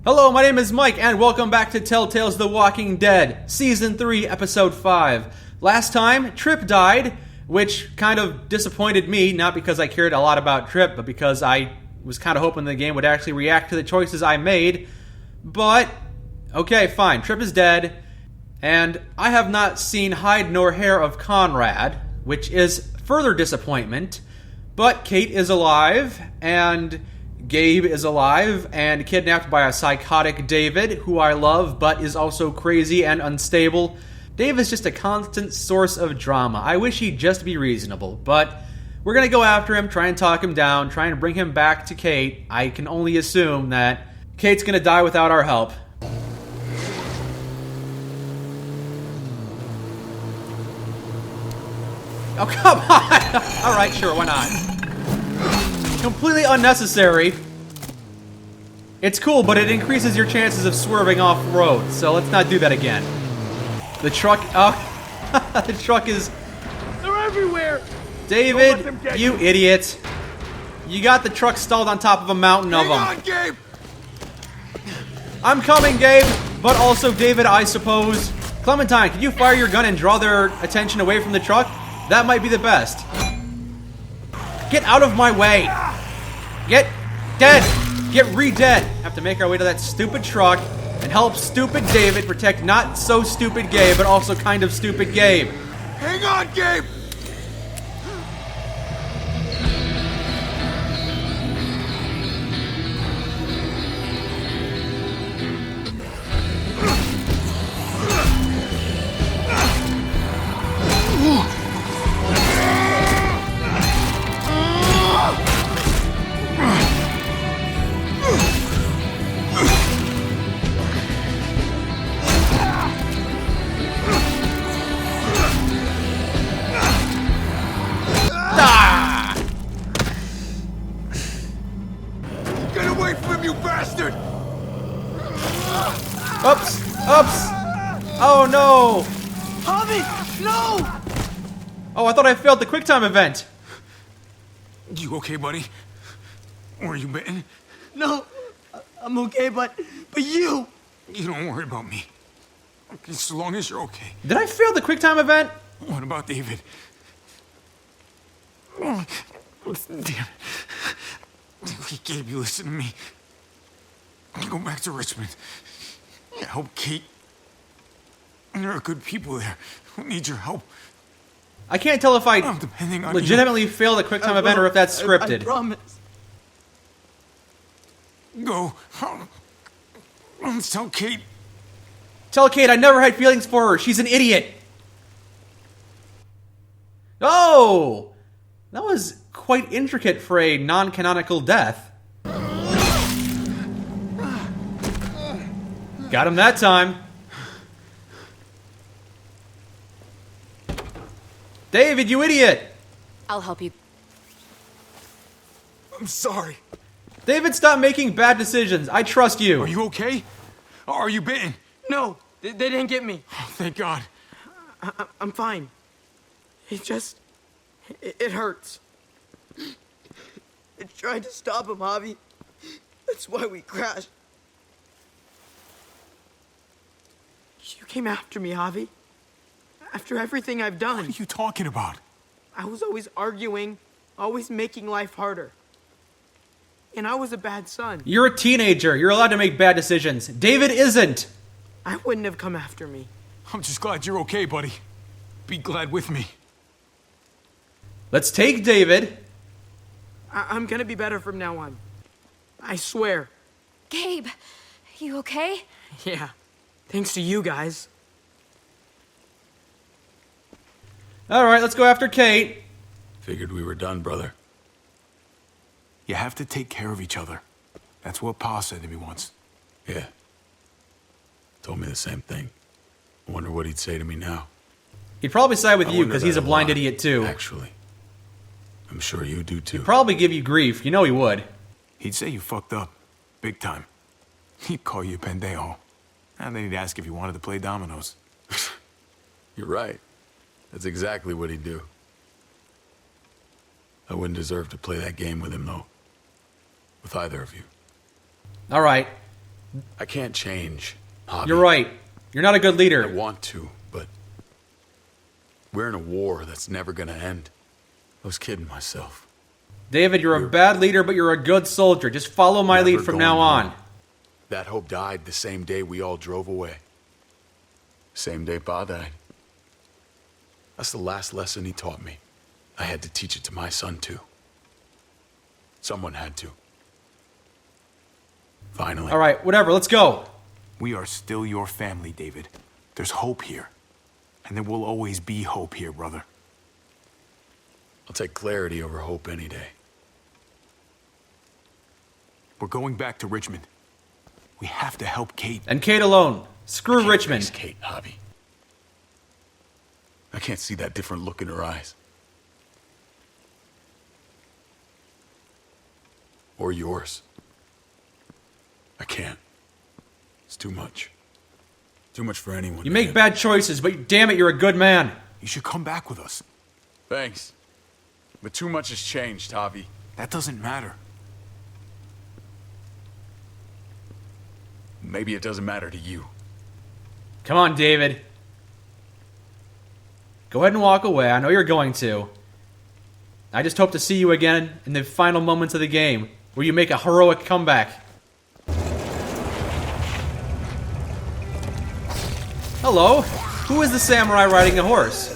Hello, my name is Mike, and welcome back to Telltale's The Walking Dead, Season 3, Episode 5. Last time, Tripp died, which kind of disappointed me, not because I cared a lot about Tripp, but because I was kind of hoping the game would actually react to the choices I made. But, okay, fine, Tripp is dead, and I have not seen hide nor hair of Conrad, which is further disappointment, but Kate is alive, and Gabe is alive and kidnapped by a psychotic David, who I love, but is also crazy and unstable. Dave is just a constant source of drama. I wish he'd just be reasonable, but we're going to go after him, try and talk him down, try and bring him back to Kate. I can only assume that Kate's going to die without our help. Oh, come on! Alright, sure, why not? Completely unnecessary. It's cool, but it increases your chances of swerving off-road, so let's not do that again. The truck... Oh, the truck is... They're everywhere! David, you idiot. You got the truck stalled on top of a mountain of them. Hang on, Gabe! I'm coming, Gabe, but also David, I suppose. Clementine, can you fire your gun and draw their attention away from the truck? That might be the best. Get out of my way! Get dead! Get re-dead! Have to make our way to that stupid truck and help stupid David protect not so stupid Gabe, but also kind of stupid Gabe. Hang on, Gabe! Oops! Oops! Oh no! Javi! No! Oh, I thought I failed the QuickTime event. You okay, buddy? Were you bitten? No, I'm okay, but you! You don't worry about me. As long as you're okay. Did I fail the QuickTime event? What about David? Damn it. Gabe, you listen to me. Go back to Richmond. Help Kate. There are good people there who need your help. I can't tell if I I'm depending on legitimately failed the QuickTime event or if that's scripted. I promise. Go. Tell Kate. Tell Kate I never had feelings for her. She's an idiot. Oh! That was quite intricate for a non-canonical death. Got him that time. David, you idiot! I'll help you. I'm sorry. David, stop making bad decisions. I trust you. Are you okay? Are you bitten? No, they didn't get me. Oh, thank God. I'm fine. It hurts. I tried to stop him, Javi. That's why we crashed. You came after me, Javi. After everything I've done. What are you talking about? I was always arguing, always making life harder. And I was a bad son. You're a teenager. You're allowed to make bad decisions. David isn't. I wouldn't have come after me. I'm just glad you're okay, buddy. Be glad with me. Let's take David. I'm gonna be better from now on. I swear. Gabe, you okay? Yeah. Thanks to you guys. Alright, let's go after Kate. Figured we were done, brother. You have to take care of each other. That's what Pa said to me once. Yeah. Told me the same thing. I wonder what he'd say to me now. He'd probably side with I you wonder because he's a that blind lot, idiot too. Actually. I'm sure you do too. He'd probably give you grief. You know he would. He'd say you fucked up. Big time. He'd call you a pendejo. And then he'd ask if you wanted to play dominoes. You're right. That's exactly what he'd do. I wouldn't deserve to play that game with him, though. With either of you. Alright. I can't change, Javi. You're right. You're not a good I leader. want to, but we're in a war that's never gonna end. I was kidding myself. David, you're a bad leader, but you're a good soldier. Just follow my Never lead from going now on. home. That hope died the same day we all drove away. Same day Pa died. That's the last lesson he taught me. I had to teach it to my son, too. Someone had to. Finally. All right, whatever. Let's go. We are still your family, David. There's hope here. And there will always be hope here, brother. I'll take clarity over hope any day. We're going back to Richmond. We have to help Kate. And Kate alone. Screw Can't Richmond. face Kate, Javi. I can't see that different look in her eyes. Or yours. I can't. It's too much. Too much for anyone. You make bad choices, but damn it, you're a good man. You should come back with us. Thanks. But too much has changed, Javi. That doesn't matter. Maybe it doesn't matter to you. Come on, David. Go ahead and walk away. I know you're going to. I just hope to see you again in the final moments of the game, where you make a heroic comeback. Hello. Who is the samurai riding a horse?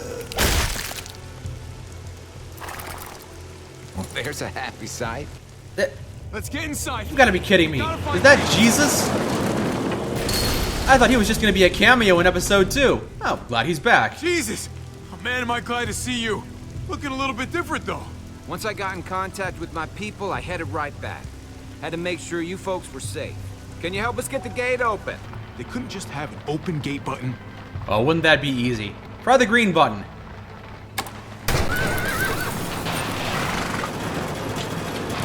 Well, there's a happy sight. Let's get inside. You gotta be kidding me. Is that Jesus? I thought he was just gonna be a cameo in episode 2. Oh, glad he's back. Jesus! Oh, man, am I glad to see you. Looking a little bit different, though. Once I got in contact with my people, I headed right back. Had to make sure you folks were safe. Can you help us get the gate open? They couldn't just have an open gate button. Oh, wouldn't that be easy? Try the green button.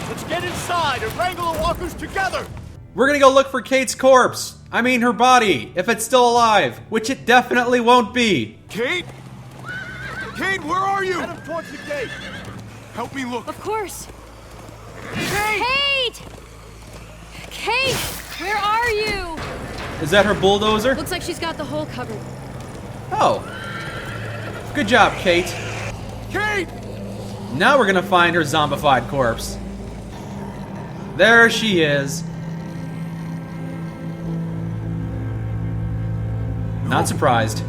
Let's get inside and wrangle the walkers together! We're gonna go look for Kate's corpse. I mean her body, if it's still alive, which it definitely won't be. Kate? Kate, where are you? Head him towards the gate. Help me look. Of course. Kate! Kate! Kate! Where are you? Is that her bulldozer? Looks like she's got the hole covered. Oh. Good job, Kate. Kate! Now we're gonna find her zombified corpse. There she is. Not surprised.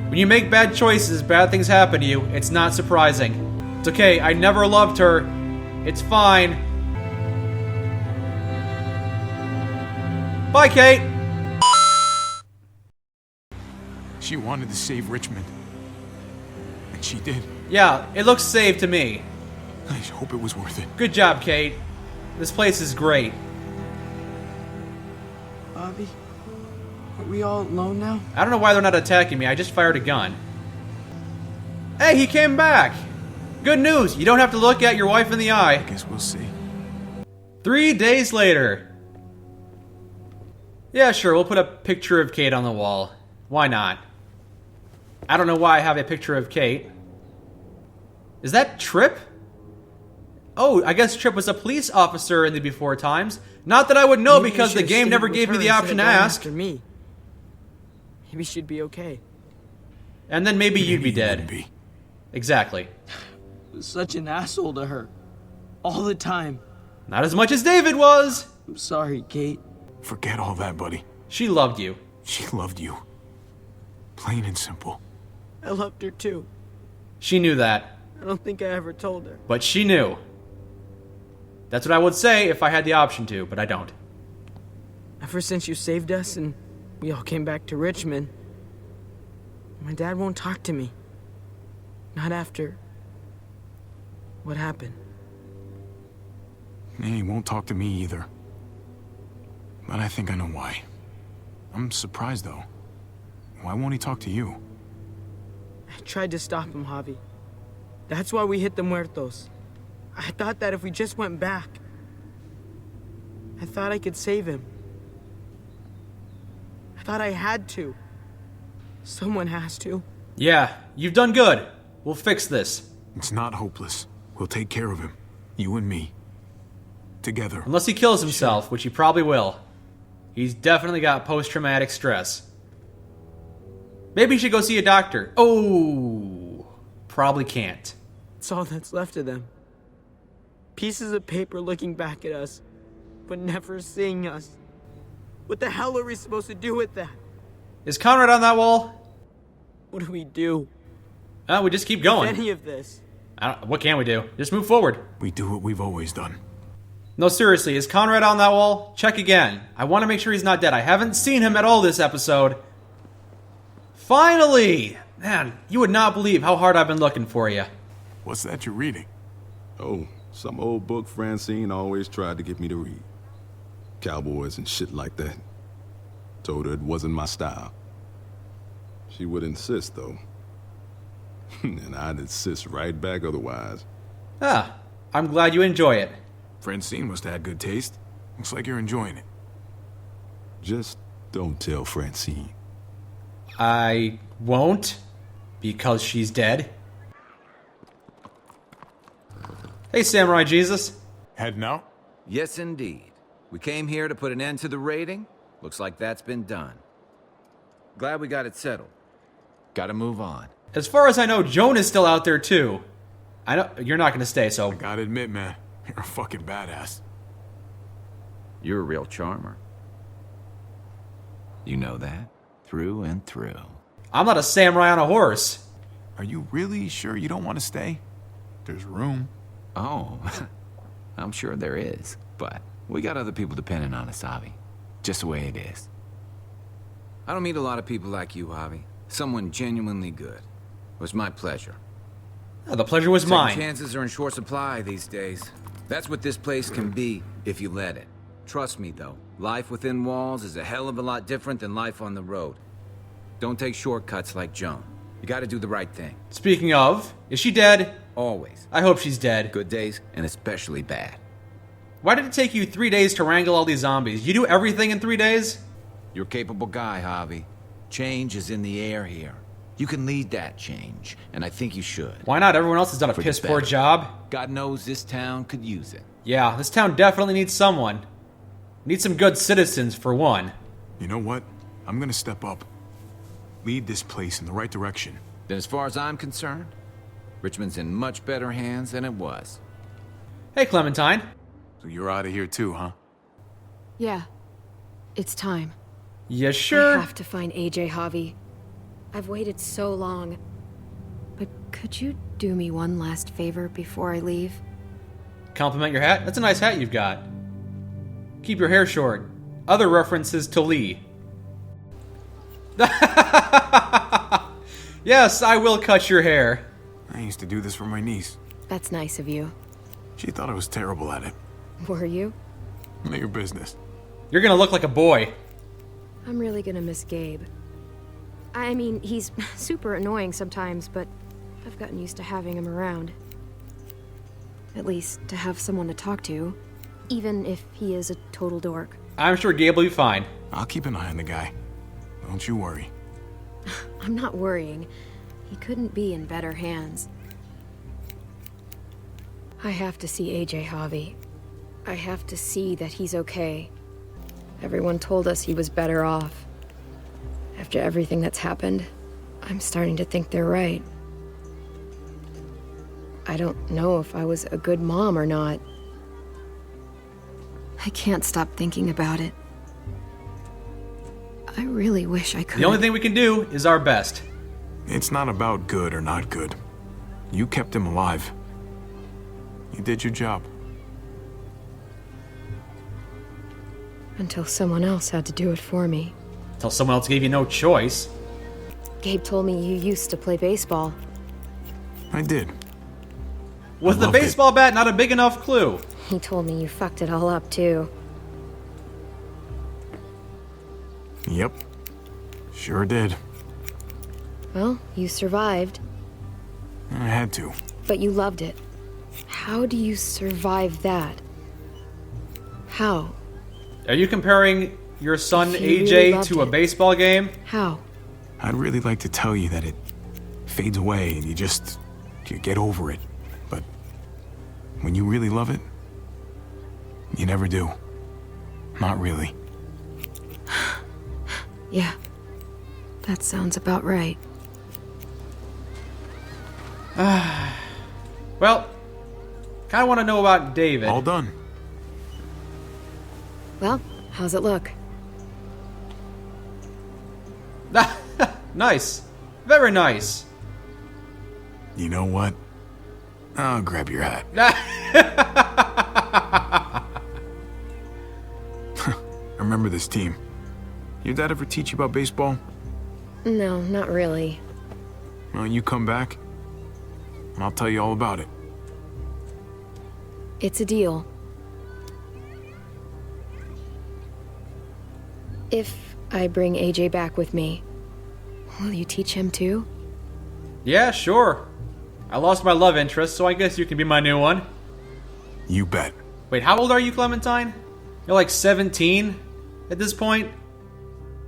When you make bad choices, bad things happen to you. It's not surprising. It's okay, I never loved her. It's fine. Bye, Kate! She wanted to save Richmond. And she did. Yeah, it looks safe to me. I hope it was worth it. Good job, Kate. This place is great. Bobby, are we all alone now? I don't know why they're not attacking me. I just fired a gun. Hey, he came back! Good news, you don't have to look at your wife in the eye. Guess we'll see. 3 days later. Yeah, sure, we'll put a picture of Kate on the wall. Why not? I don't know why I have a picture of Kate. Is that Tripp? Oh, I guess Tripp was a police officer in the before times. Not that I would know Maybe because you the should've game stayed never with gave me her the instead option of to going ask. After me. Maybe she'd be okay. And then maybe you'd be Maybe you dead. wouldn't be. Exactly. I was such an asshole to her. All the time. Not as much as David was. I'm sorry, Kate. Forget all that, buddy. She loved you. She loved you. Plain and simple. I loved her too. She knew that. I don't think I ever told her. But she knew. That's what I would say if I had the option to, but I don't. Ever since you saved us and we all came back to Richmond, my dad won't talk to me. Not after what happened. Yeah, he won't talk to me either. But I think I know why. I'm surprised, though. Why won't he talk to you? I tried to stop him, Javi. That's why we hit the muertos. I thought that if we just went back, I thought I could save him. I thought I had to. Someone has to. Yeah, you've done good. We'll fix this. It's not hopeless. We'll take care of him. You and me. together. Unless he kills himself, which he probably will. He's definitely got post-traumatic stress. Maybe he should go see a doctor. Oh, probably can't. It's all that's left of them. Pieces of paper looking back at us, but never seeing us. What the hell are we supposed to do with that? Is Conrad on that wall? What do we do? We just keep going. With any of this? What can we do? Just move forward. We do what we've always done. No, seriously, is Conrad on that wall? Check again. I want to make sure he's not dead. I haven't seen him at all this episode. Finally! Man, you would not believe how hard I've been looking for you. What's that you're reading? Oh, some old book Francine always tried to get me to read. Cowboys and shit like that. Told her it wasn't my style. She would insist, though. And I'd insist right back otherwise. I'm glad you enjoy it. Francine must have had good taste. Looks like you're enjoying it. Just don't tell Francine. I won't, because she's dead. Hey, Samurai Jesus. Heading out? Yes, indeed. We came here to put an end to the raiding. Looks like that's been done. Glad we got it settled. Gotta move on. As far as I know, Joan is still out there, too. I know you're not going to stay, so... I gotta admit, man, you're a fucking badass. You're a real charmer. You know that? Through and through. I'm not a samurai on a horse. Are you really sure you don't want to stay? There's room. Oh, I'm sure there is. But we got other people depending on us, Javi. Just the way it is. I don't meet a lot of people like you, Javi. Someone genuinely good. It was my pleasure. Oh, the pleasure was Second mine. chances are in short supply these days. That's what this place can be, if you let it. Trust me, though. Life within walls is a hell of a lot different than life on the road. Don't take shortcuts like Joan. You gotta do the right thing. Speaking of, is she dead? Always. I hope she's dead. Good days, and especially bad. Why did it take you 3 days to wrangle all these zombies? You do everything in 3 days? You're a capable guy, Javi. Change is in the air here. You can lead that change, and I think you should. Why not? Everyone else has done a For the piss-poor better. job. God knows this town could use it. Yeah, this town definitely needs someone. Needs some good citizens, for one. You know what? I'm gonna step up. Lead this place in the right direction. Then as far as I'm concerned, Richmond's in much better hands than it was. Hey, Clementine. So you're out of here too, huh? Yeah. It's time. You I sure? have to find AJ, Javi. I've waited so long. But could you do me one last favor before I leave? Compliment your hat? That's a nice hat you've got. Keep your hair short. Other references to Lee. Yes, I will cut your hair. I used to do this for my niece. That's nice of you. She thought I was terrible at it. Were you? None of your business. You're gonna look like a boy. I'm really gonna miss Gabe. I mean, he's super annoying sometimes, but I've gotten used to having him around. At least to have someone to talk to, even if he is a total dork. I'm sure Gabe will be fine. I'll keep an eye on the guy. Don't you worry. I'm not worrying. He couldn't be in better hands. I have to see AJ, Javi. I have to see that he's okay. Everyone told us he was better off. After everything that's happened, I'm starting to think they're right. I don't know if I was a good mom or not. I can't stop thinking about it. I really wish I could. The only thing we can do is our best. It's not about good or not good. You kept him alive. You did your job. Until someone else had to do it for me. Until someone else gave you no choice. Gabe told me you used to play baseball. I did. Was the loved it. baseball bat not a big enough clue? He told me you fucked it all up, too. Yep. Sure did. Well, you survived, I had to. but you loved it. How do you survive that? How? Are you comparing your son If you really AJ loved to a it. baseball game? How? I'd really like to tell you that it fades away and you get over it. But when you really love it, You never do. Not really. Yeah, that sounds about right. Well, kind of want to know about David. All done. Well, how's it look? Nice. Very nice. You know what? I'll grab your hat. I remember this team. Your dad ever teach you about baseball? No, not really. Well, you come back, and I'll tell you all about it. It's a deal. If I bring AJ back with me, will you teach him too? Yeah, sure. I lost my love interest, so I guess you can be my new one. You bet. Wait, how old are you, Clementine? You're like 17 at this point?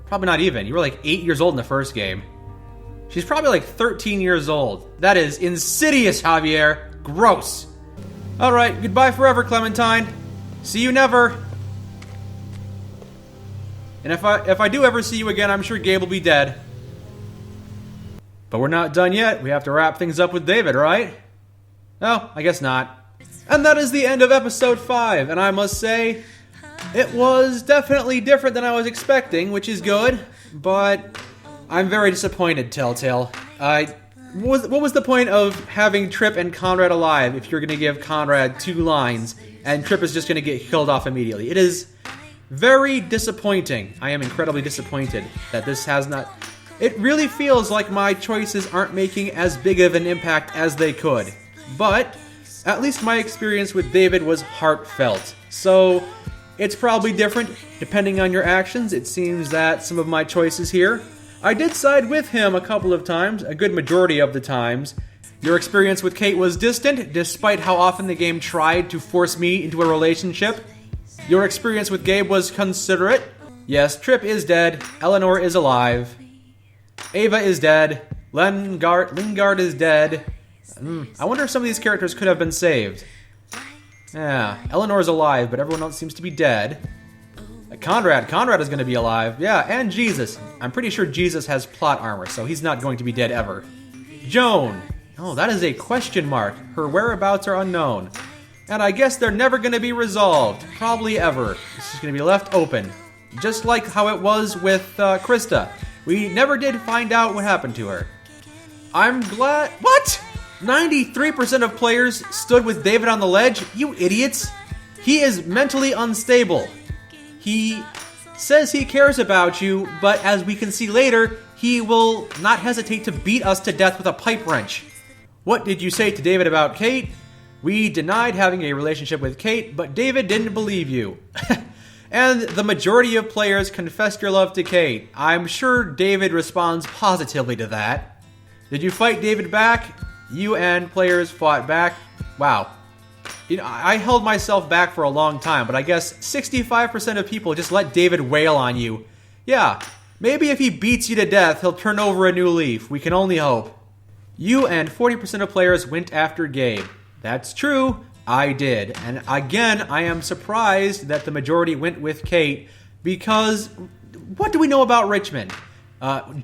Probably not even. You were like 8 years old in the first game. She's probably like 13 years old. That is insidious, Javier. Gross. Alright, goodbye forever, Clementine. See you never. And if I do ever see you again, I'm sure Gabe will be dead. But we're not done yet. We have to wrap things up with David, right? No, I guess not. And that is the end of episode 5. And I must say, it was definitely different than I was expecting, which is good. But I'm very disappointed, Telltale. What was the point of having Tripp and Conrad alive if you're going to give Conrad 2 lines and Tripp is just going to get killed off immediately? It is very disappointing. I am incredibly disappointed that this has not... It really feels like my choices aren't making as big of an impact as they could. But at least my experience with David was heartfelt. So it's probably different depending on your actions. It seems that some of my choices here, I did side with him a couple of times, a good majority of the times. Your experience with Kate was distant, despite how often the game tried to force me into a relationship. Your experience with Gabe was considerate. Yes, Tripp is dead. Eleanor is alive. Ava is dead. Lingard is dead. I wonder if some of these characters could have been saved. Yeah, Eleanor is alive, but everyone else seems to be dead. Conrad is going to be alive. Yeah, and Jesus. I'm pretty sure Jesus has plot armor, so he's not going to be dead ever. Joan. Oh, that is a question mark. Her whereabouts are unknown. And I guess they're never going to be resolved. Probably ever. This is going to be left open. Just like how it was with Krista. We never did find out what happened to her. I'm glad... What? 93% of players stood with David on the ledge? You idiots. He is mentally unstable. He says he cares about you, but as we can see later, he will not hesitate to beat us to death with a pipe wrench. What did you say to David about Kate? We denied having a relationship with Kate, but David didn't believe you. And the majority of players confessed your love to Kate. I'm sure David responds positively to that. Did you fight David back? You and players fought back. Wow. You know, I held myself back for a long time, but I guess 65% of people just let David wail on you. Yeah, maybe if he beats you to death, he'll turn over a new leaf. We can only hope. You and 40% of players went after Gabe. That's true. I did. And again, I am surprised that the majority went with Kate because what do we know about Richmond?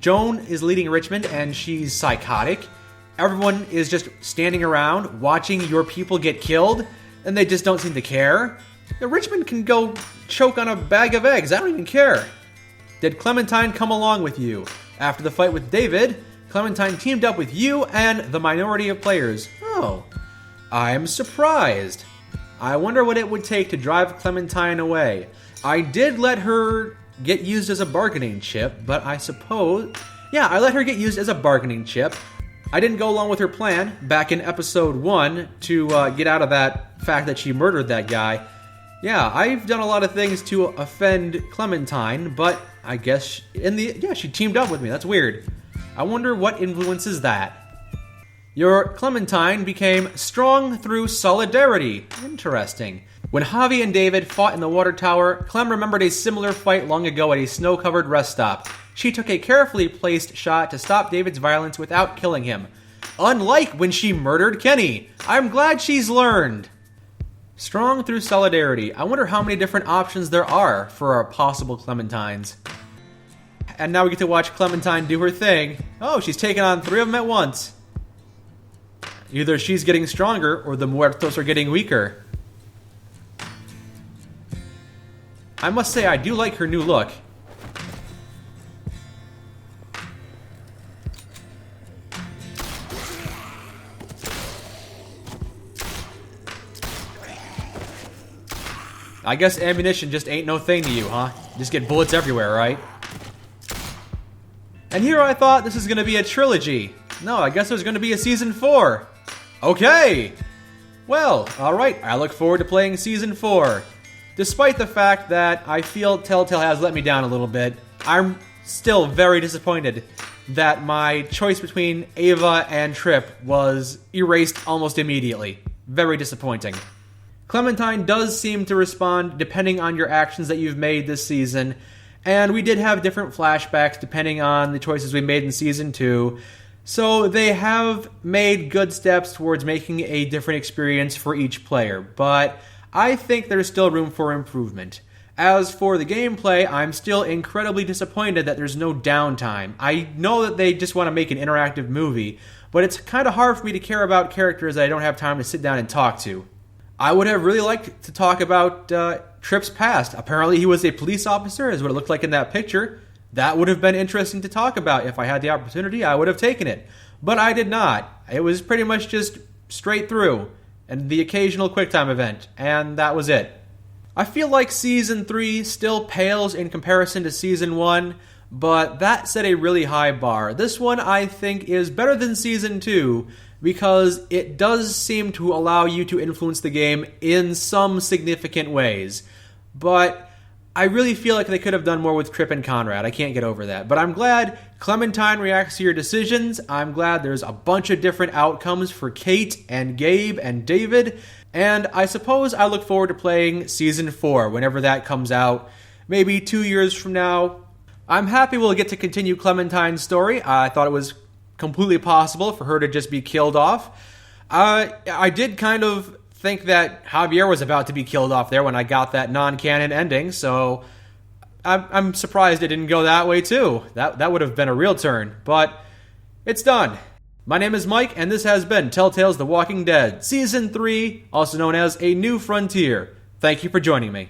Joan is leading Richmond and she's psychotic. Everyone is just standing around watching your people get killed and they just don't seem to care. Richmond can go choke on a bag of eggs. I don't even care. Did Clementine come along with you? After the fight with David, Clementine teamed up with you and the minority of players. Oh. I'm surprised. I wonder what it would take to drive Clementine away. I did let her get used as a bargaining chip, but I suppose... Yeah, I let her get used as a bargaining chip. I didn't go along with her plan back in episode 1 to get out of that fact that she murdered that guy. Yeah, I've done a lot of things to offend Clementine, but I guess she teamed up with me. That's weird. I wonder what influences that. Your Clementine became strong through solidarity. Interesting. When Javi and David fought in the water tower, Clem remembered a similar fight long ago at a snow-covered rest stop. She took a carefully placed shot to stop David's violence without killing him. Unlike when she murdered Kenny. I'm glad she's learned. Strong through solidarity. I wonder how many different options there are for our possible Clementines. And now we get to watch Clementine do her thing. Oh, she's taking on 3 of them at once. Either she's getting stronger or the muertos are getting weaker. I must say, I do like her new look. I guess ammunition just ain't no thing to you, huh? Just get bullets everywhere, right? And here I thought this was going to be a trilogy. No, I guess there's going to be a season 4. Okay! Well, alright, I look forward to playing season 4. Despite the fact that I feel Telltale has let me down a little bit, I'm still very disappointed that my choice between Ava and Tripp was erased almost immediately. Very disappointing. Clementine does seem to respond depending on your actions that you've made this season, and we did have different flashbacks depending on the choices we made in Season 2, so they have made good steps towards making a different experience for each player, but I think there's still room for improvement. As for the gameplay, I'm still incredibly disappointed that there's no downtime. I know that they just want to make an interactive movie, but it's kind of hard for me to care about characters that I don't have time to sit down and talk to. I would have really liked to talk about Tripp's past. Apparently he was a police officer, is what it looked like in that picture. That would have been interesting to talk about. If I had the opportunity, I would have taken it. But I did not. It was pretty much just straight through, and the occasional QuickTime event, and that was it. I feel like Season 3 still pales in comparison to Season 1, but that set a really high bar. This one, I think, is better than Season 2, because it does seem to allow you to influence the game in some significant ways. But I really feel like they could have done more with Tripp and Conrad. I can't get over that. But I'm glad Clementine reacts to your decisions. I'm glad there's a bunch of different outcomes for Kate and Gabe and David. And I suppose I look forward to playing Season 4 whenever that comes out. Maybe 2 years from now. I'm happy we'll get to continue Clementine's story. I thought it was completely possible for her to just be killed off. I did kind of think that Javier was about to be killed off there when I got that non-canon ending, so I'm surprised it didn't go that way too. That would have been a real turn, but it's done. My name is Mike, and this has been Telltale's The Walking Dead, Season 3, also known as A New Frontier. Thank you for joining me.